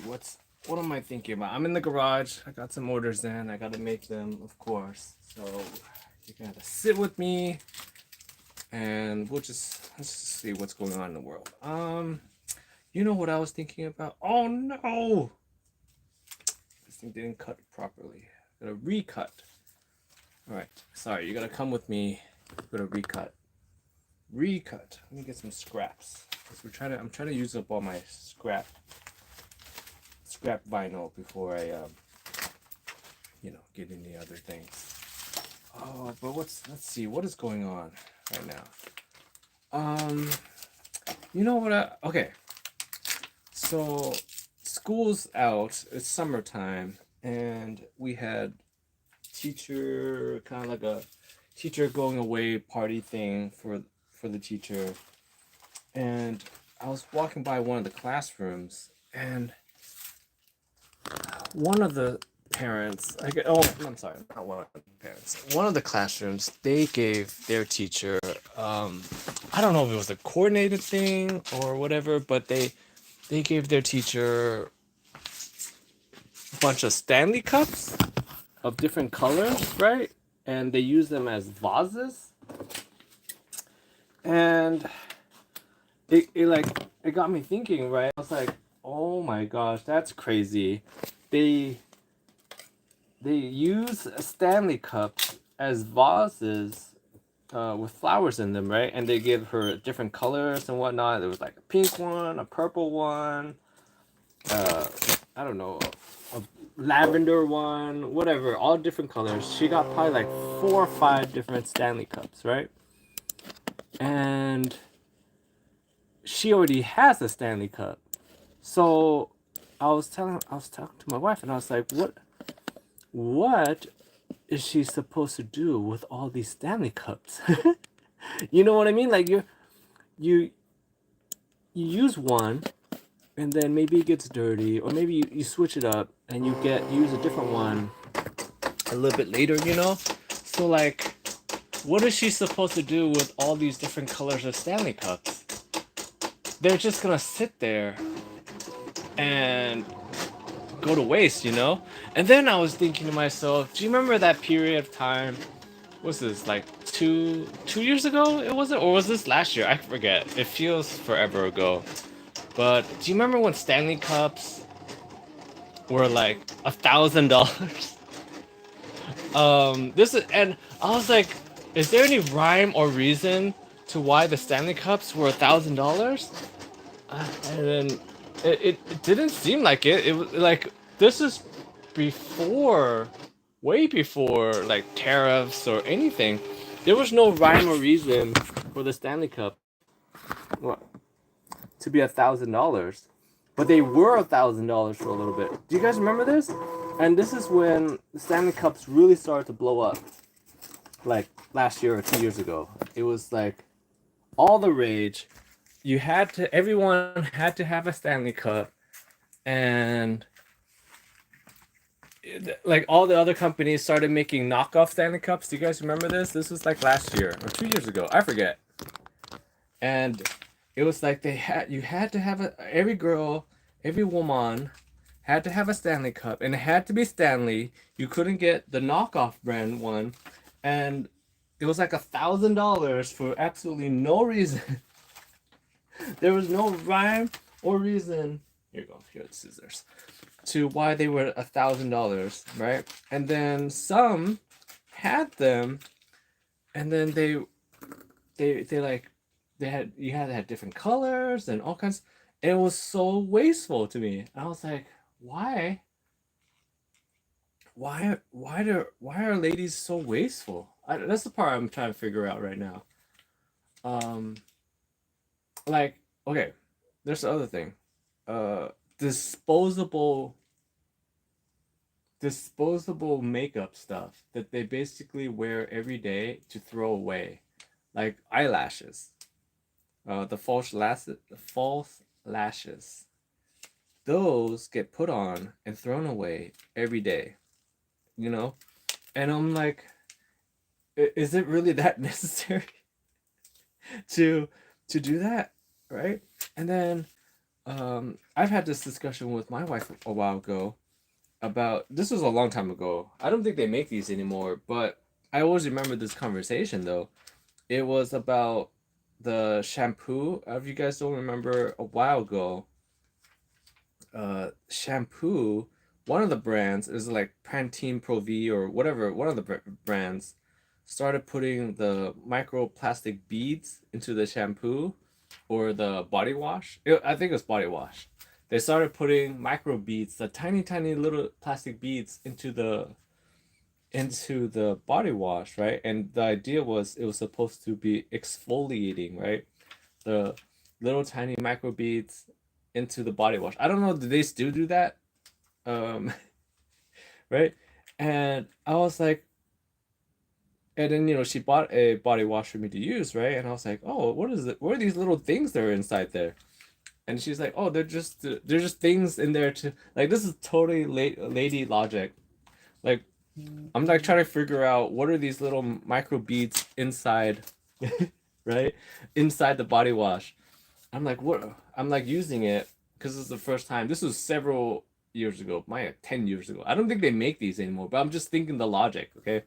let's see, what am I thinking about? I'm in the garage. I got some orders in. I gotta make them, of course. So you're gonna have to sit with me, and let's just see what's going on in the world. You know what I was thinking about? Oh no, this thing didn't cut properly. Gotta recut. All right, sorry. You gotta come with me. Gotta recut. Recut. Let me get some scraps. Cause I'm trying to use up all my scrap vinyl before I get any other things. Oh, but let's see what is going on right now. You know what? Okay, so school's out. It's summertime, and we had teacher kind of like a teacher going away party thing for the teacher, and I was walking by one of the classrooms, and one of the parents, I'm sorry, not one of the parents, one of the classrooms, they gave their teacher, I don't know if it was a coordinated thing or whatever, but they gave their teacher a bunch of Stanley cups of different colors, right? And they use them as vases, and it got me thinking, right? I was like, oh my gosh, that's crazy. They they use Stanley cups as vases with flowers in them, right? And they give her different colors and whatnot. There was like a pink one, a purple one, uh, I don't know, a lavender one, whatever, all different colors. She got probably like 4 or 5 different Stanley cups, right? And she already has a Stanley cup. So I was talking to my wife, and I was like, what is she supposed to do with all these Stanley cups? You know what I mean? Like you you use one, and then maybe it gets dirty, or maybe you switch it up and you use a different one a little bit later, you know? So like, what is she supposed to do with all these different colors of Stanley cups? They're just gonna sit there and go to waste, you know? And then I was thinking to myself, do you remember that period of time? Was this like 2 years ago? It was it, or was this last year? I forget. It feels forever ago. But do you remember when Stanley Cups were like $1,000? This is, and I was like, is there any rhyme or reason to why the Stanley Cups were $1,000? And then it didn't seem like it. It was like this is before, way before like tariffs or anything. There was no rhyme or reason for the Stanley Cup, what, to be $1,000, but they were $1,000 for a little bit. Do you guys remember this? And this is when the Stanley Cups really started to blow up, like last year or 2 years ago. It was like all the rage. Everyone had to have a Stanley Cup, and like all the other companies started making knockoff Stanley Cups. Do you guys remember this? This was like last year or 2 years ago. I forget. And it was like you had to have every girl, every woman had to have a Stanley Cup, and it had to be Stanley. You couldn't get the knockoff brand one, and it was like $1,000 for absolutely no reason. There was no rhyme or reason. Here you go. Here are the scissors. To why they were $1,000, right? And then some had them, and then they like you had to have different colors and all kinds. And it was so wasteful to me. I was like, why are ladies so wasteful? That's the part I'm trying to figure out right now. Um, like, okay, there's the other thing. Uh, disposable disposable makeup stuff that they basically wear every day to throw away, like eyelashes, the false lashes. Those get put on and thrown away every day, you know? And I'm like, is it really that necessary to to do that, right? And then I've had this discussion with my wife a while ago about this was a long time ago. I don't think they make these anymore, but I always remember this conversation though. It was about the shampoo. If you guys don't remember, a while ago, shampoo, one of the brands is like Pantene Pro V or whatever, one of the brands started putting the microplastic beads into the shampoo or the body wash. I think it was body wash. They started putting micro beads, the tiny, tiny little plastic beads into the body wash, right? And the idea was it was supposed to be exfoliating, right? The little tiny micro beads into the body wash. I don't know, do they still do that? Um, right? And I was like, and then she bought a body wash for me to use, right? And I was like, oh, what is it? What are these little things that are inside there? And she's like, oh, they're just things in there to like. This is totally lady logic. Like I'm like trying to figure out what are these little micro beads inside, right? Inside the body wash. I'm like, what? I'm like using it because this is the first time. This was several years ago, 10 years ago. I don't think they make these anymore, but I'm just thinking the logic, okay?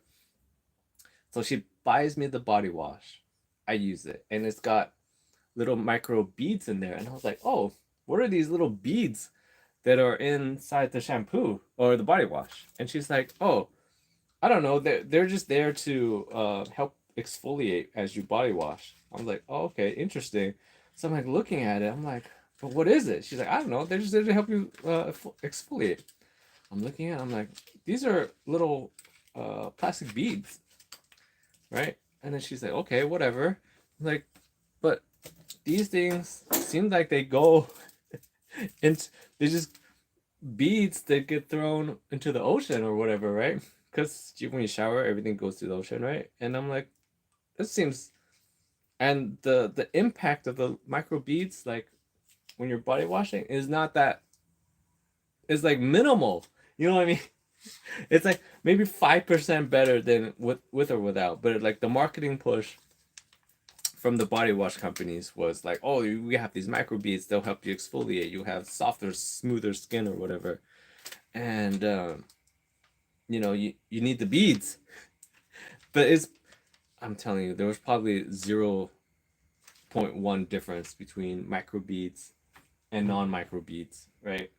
So she buys me the body wash. I use it, and it's got little micro beads in there. And I was like, oh, what are these little beads that are inside the shampoo or the body wash? And she's like, oh, I don't know. They're just there to help exfoliate as you body wash. I'm like, oh, okay, interesting. So I'm like looking at it. I'm like, but what is it? She's like, I don't know. They're just there to help you exfoliate. I'm looking at it. I'm like, these are little plastic beads, right? And then she's like, okay, whatever. I'm like, but these things seem like they go into, they just beads that get thrown into the ocean or whatever, right? Because when you shower, everything goes to the ocean, right? And I'm like, this seems, and the impact of the micro beads, like when you're body washing, is not that. It's like minimal. You know what I mean? It's like maybe 5% better than with or without. But like the marketing push from the body wash companies was like, oh, we have these micro beads. They'll help you exfoliate. You have softer, smoother skin or whatever. And you need the beads. But I'm telling you, there was probably 0.1 difference between micro beads and non-micro beads, right?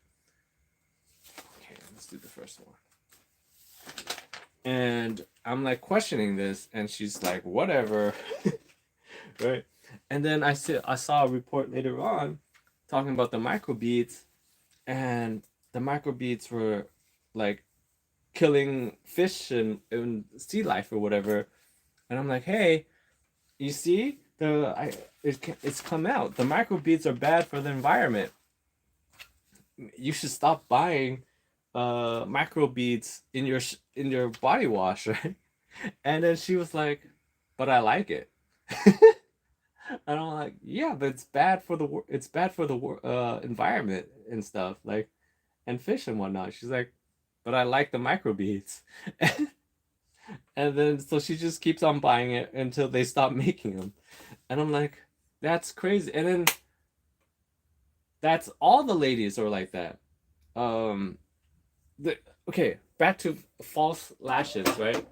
Okay, let's do the first one. And I'm like questioning this, and she's like, whatever, right? And then I saw a report later on talking about the micro beads, and the micro beads were like killing fish and sea life or whatever. And I'm like, hey, you see, it's come out. The microbeads are bad for the environment. You should stop buying microbeads in your body wash, right? And then she was like, but I like it. And I'm like, yeah, but it's bad for the environment and stuff, like, and fish and whatnot. She's like, but I like the microbeads. And then so she just keeps on buying it until they stop making them. And I'm like, that's crazy. And then that's all the ladies are like that. Um okay, back to false lashes, right?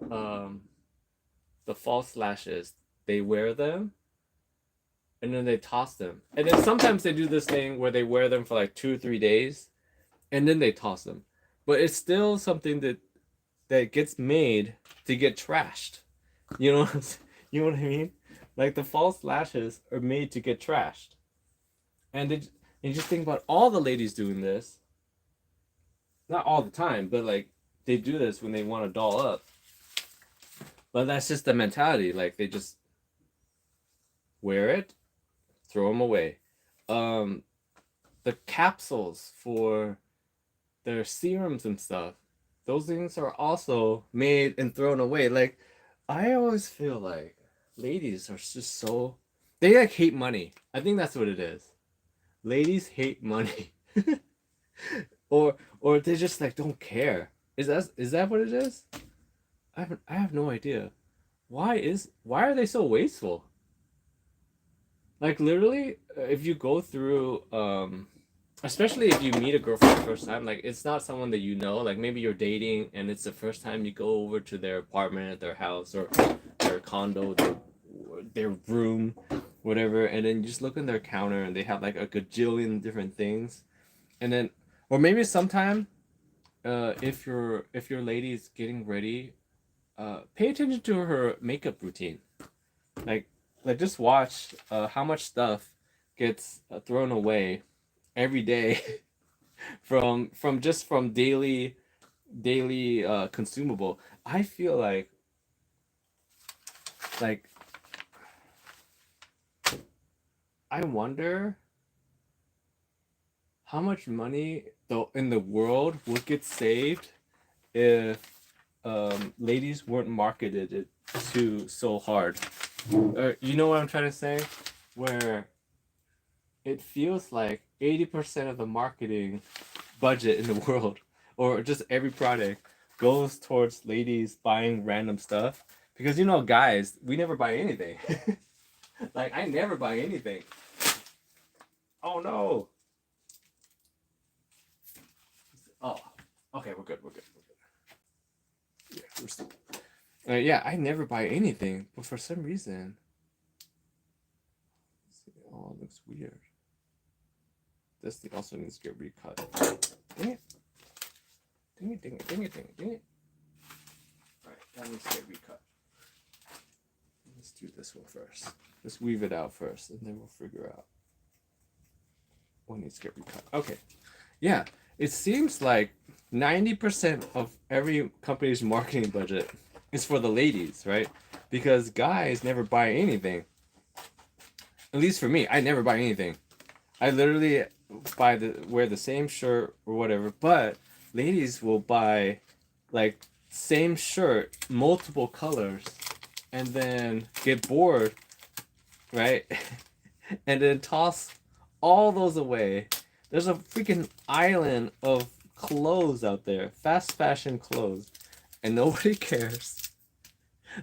Um the false lashes, they wear them and then they toss them. And then sometimes they do this thing where they wear them for like 2 or 3 days and then they toss them. But it's still something that gets made to get trashed. You know, you know what I mean? Like the false lashes are made to get trashed, and you just think about all the ladies doing this. Not all the time, but like they do this when they want to doll up. But that's just the mentality. Like they just wear it, throw them away. Um, the capsules for their serums and stuff, those things are also made and thrown away. Like I always feel like ladies are just so, they like hate money. I think that's what it is. Ladies hate money. Or they just like don't care. Is that what it is? I have no idea. Why are they so wasteful? Like literally, if you go through, especially if you meet a girl for the first time, like it's not someone that you know. Like maybe you're dating and it's the first time you go over to their apartment, their house, or their condo, their room, whatever, and then you just look in their counter and they have like a gajillion different things, and then, or maybe sometime, if your lady's getting ready, pay attention to her makeup routine. Like like just watch how much stuff gets thrown away every day from daily consumable. I feel like I wonder how much money though in the world would get saved if ladies weren't marketed it to so hard. You know what I'm trying to say? Where it feels like 80% of the marketing budget in the world, or just every product, goes towards ladies buying random stuff. Because guys, we never buy anything. Like, I never buy anything. Oh no. Oh, okay, we're good. We're good. We're good. Yeah, we're still. Yeah, I never buy anything, but for some reason, oh, it looks weird. This thing also needs to get recut. Dang it. Dang it, dang it, dang it, dang it, dang it. Alright, that needs to get recut. Let's do this one first. Let's weave it out first, and then we'll figure out what needs to get recut. Okay. Yeah, it seems like 90% of every company's marketing budget is for the ladies, right? Because guys never buy anything. At least for me, I never buy anything. I literally wear the same shirt or whatever, but ladies will buy like same shirt, multiple colors, and then get bored, right? And then toss all those away. There's a freaking island of clothes out there, fast fashion clothes, and nobody cares.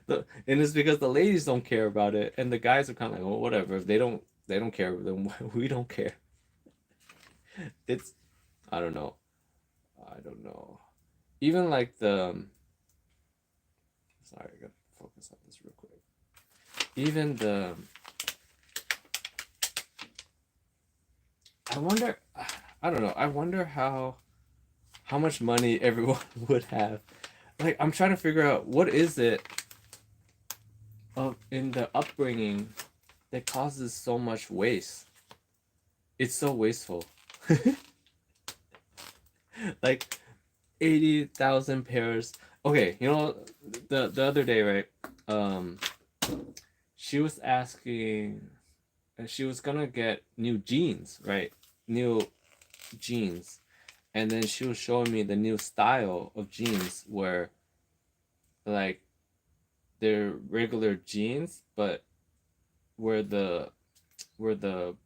And it's because the ladies don't care about it, and the guys are kind of like, well, whatever. If they don't care, then we don't care. It's, I don't know. I don't know. Even like sorry, I gotta focus on this real quick. Even I wonder, I don't know. I wonder how much money everyone would have. Like, I'm trying to figure out what is it of in the upbringing that causes so much waste. It's so wasteful. Like 80,000 pairs. Okay, the other day, right? Um, she was asking, and she was gonna get new jeans, right? New jeans, and then she was showing me the new style of jeans where, like, they're regular jeans, but where the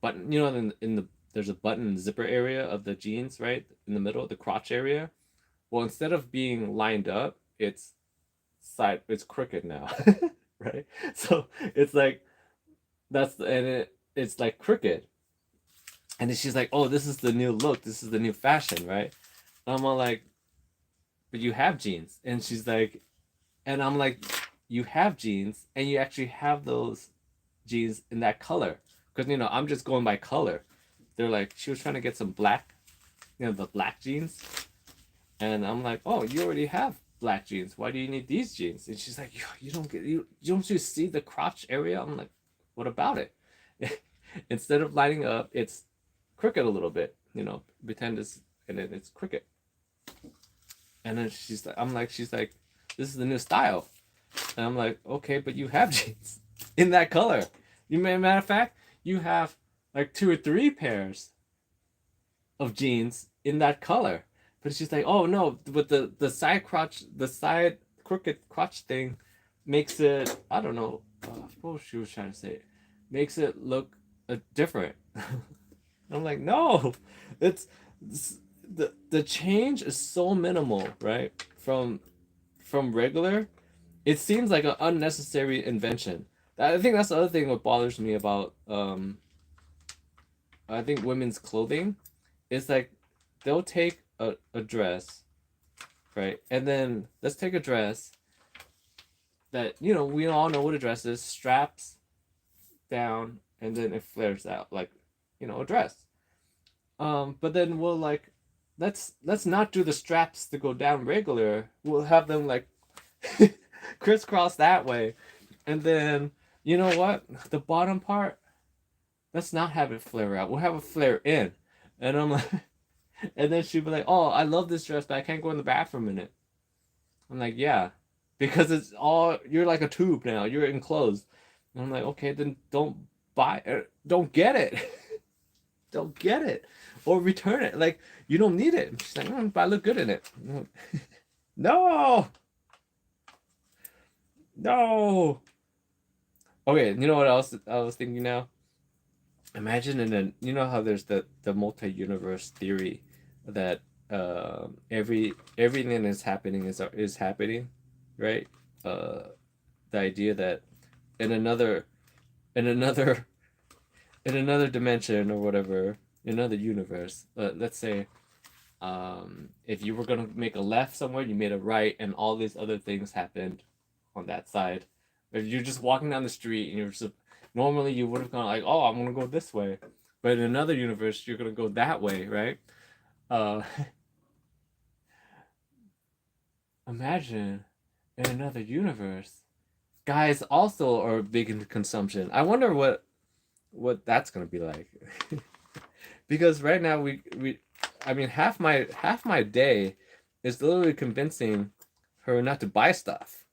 button, in the there's a button zipper area of the jeans, right in the middle, the crotch area. Well, instead of being lined up, it's crooked now, right? So it's like it's like crooked, and then she's like, "Oh, this is the new look. This is the new fashion, right?" And I'm all like, "But you have jeans," and she's like, and I'm like, "You have jeans, and you actually have those jeans in that color, because I'm just going by color." They're like, she was trying to get some black, the black jeans, and I'm like, "Oh, you already have black jeans. Why do you need these jeans?" And she's like, "You don't get you don't you see the crotch area?" I'm like, "What about it?" Instead of lining up, it's crooked a little bit. Pretend it's, and then it's crooked. And then she's like, "This is the new style," and I'm like, "Okay, but you have jeans in that color. Matter of fact, you have like 2 or 3 pairs of jeans in that color." But she's like, "Oh no, but the side crotch, the side crooked crotch thing makes it, I don't know, what she was trying to say, makes it look different." I'm like, "No, it's the change is so minimal, right? From regular, it seems like an unnecessary invention, I think that's the other thing what bothers me about I think women's clothing is like they'll take a dress, right? And then let's take a dress that, you know, we all know what a dress is, straps down and then it flares out like, you know, a dress. But then we'll like let's not do the straps to go down regular. We'll have them like crisscross that way. And then you know what? The bottom part, let's not have it flare out. We'll have it flare in. And I'm like and then she'd be like, "Oh, I love this dress, but I can't go in the bathroom in it." I'm like, "Yeah, because it's all you're like a tube now. You're enclosed." And I'm like, "Okay, then don't get it, don't get it, or return it. Like you don't need it." She's like, "But I look good in it." No, no. Okay, you know what else I was thinking now? Imagine you know how there's the multi-universe theory that everything that's happening is happening, right? Uh, the idea that in another in another in another dimension or whatever, in another universe, let's say if you were gonna make a left somewhere, you made a right, and all these other things happened on that side. If you're just walking down the street and you're just normally you would have gone like, oh, I'm gonna go this way, but in another universe you're gonna go that way, right? Uh, imagine in another universe, guys also are big into consumption. I wonder what that's gonna be like, because right now we I mean half my day is literally convincing her not to buy stuff.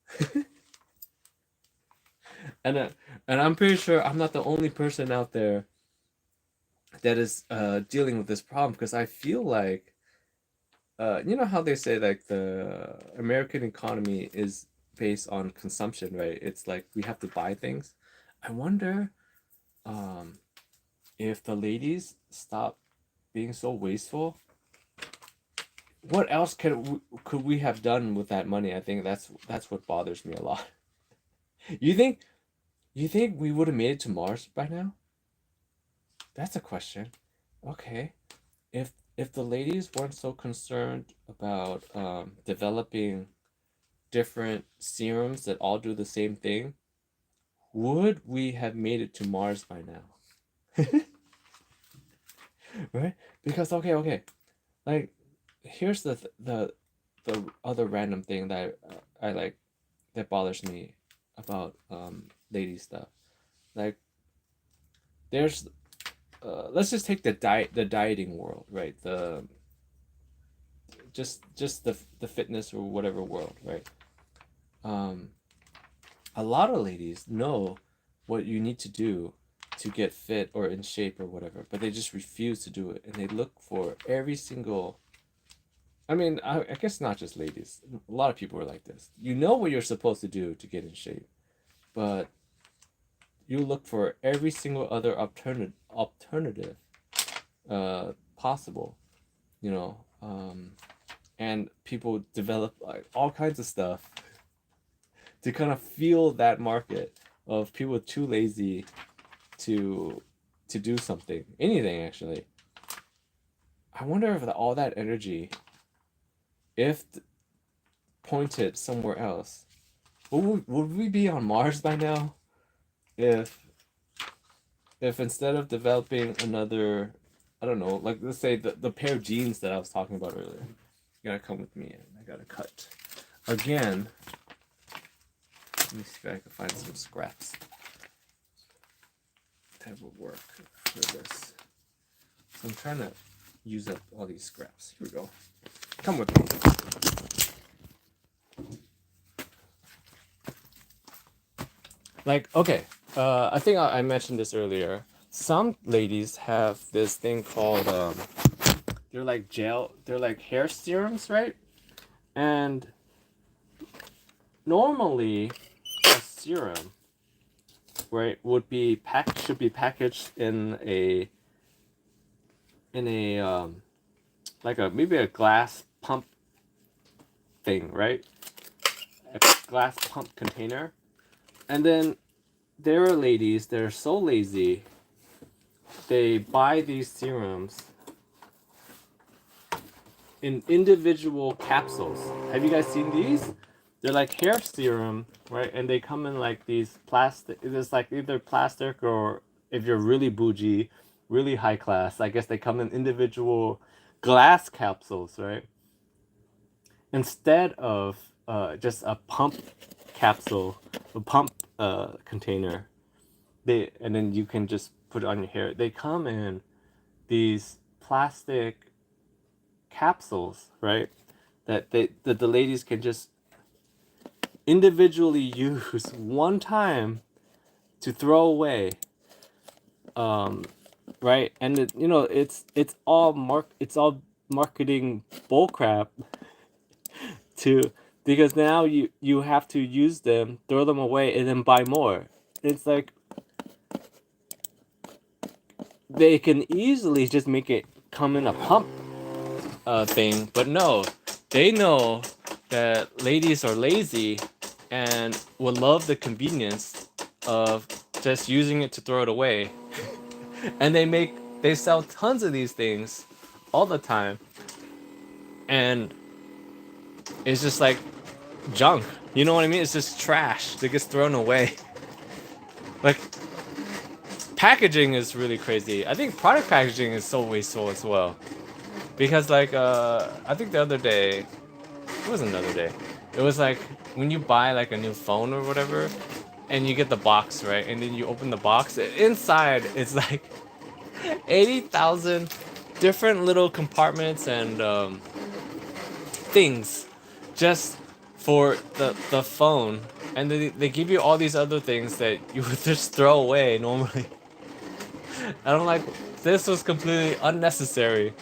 and uh, and I'm pretty sure I'm not the only person out there that is dealing with this problem because I feel like you know how they say like the American economy is based on consumption, right? It's like we have to buy things. I wonder um, if the ladies stop being so wasteful. What else could we have done with that money? I think that's what bothers me a lot. You think you think we would have made it to Mars by now? That's a question. Okay. If the ladies weren't so concerned about developing different serums that all do the same thing, would we have made it to Mars by now? Right? Because okay, like here's the other random thing that I like that bothers me about lady stuff. Like there's let's just take the dieting world, right? The just the fitness or whatever world, right? Um, a lot of ladies know what you need to do to get fit or in shape or whatever, but they just refuse to do it, and they look for every single. I mean, I guess not just ladies. A lot of people are like this. You know what you're supposed to do to get in shape, but you look for every single other alternative possible, you know, and people develop like all kinds of stuff to kind of feel that market of people too lazy to do something, anything actually. I wonder if all that energy, if pointed somewhere else, would we be on Mars by now? If instead of developing another, I don't know, like let's say the pair of jeans that I was talking about earlier, you gotta come with me and I gotta cut again. Let me see if I can find some scraps that would work for this. So I'm trying to use up all these scraps. Here we go. Come with me. Like, okay, I think I mentioned this earlier. Some ladies have this thing called they're like they're like hair serums, right? And normally a serum, right, should be packaged in a like a maybe a glass pump thing, right? A glass pump container. And then there are ladies that are so lazy. They buy these serums in individual capsules. Have you guys seen these? They're like hair serum, right? And they come in like these plastic. It's like either plastic or if you're really bougie, really high class, I guess they come in individual glass capsules, right? Instead of just a pump capsule, a pump container, and then you can just put it on your hair. They come in these plastic capsules, right? That the ladies can just individually use one time to throw away. Right? And it's all marketing bullcrap to because now you have to use them, throw them away, and then buy more. It's like they can easily just make it come in a pump thing, but no, they know that ladies are lazy and would love the convenience of just using it to throw it away. And they sell tons of these things all the time, and it's just like junk. You know what I mean? It's just trash that gets thrown away. Like packaging is really crazy. I think product packaging is so wasteful as well. Because like I think the other day, it wasn't the other day. It was like when you buy like a new phone or whatever, and you get the box, right? And then you open the box. Inside it's like 80,000 different little compartments and things just for the phone, and they give you all these other things that you would just throw away normally. And I'm like, this was completely unnecessary.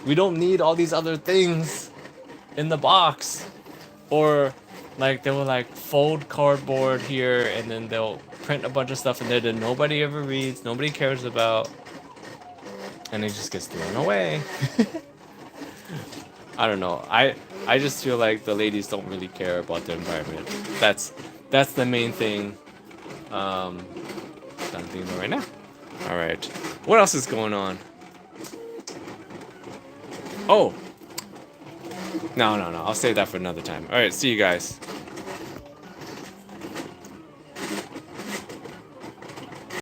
We don't need all these other things in the box. Or like they will like fold cardboard here and then they'll print a bunch of stuff in there that nobody ever reads, nobody cares about, and it just gets thrown away. I don't know. I just feel like the ladies don't really care about the environment. That's the main thing. I'm thinking about right now. All right. What else is going on? Oh. No. I'll save that for another time. All right. See you guys.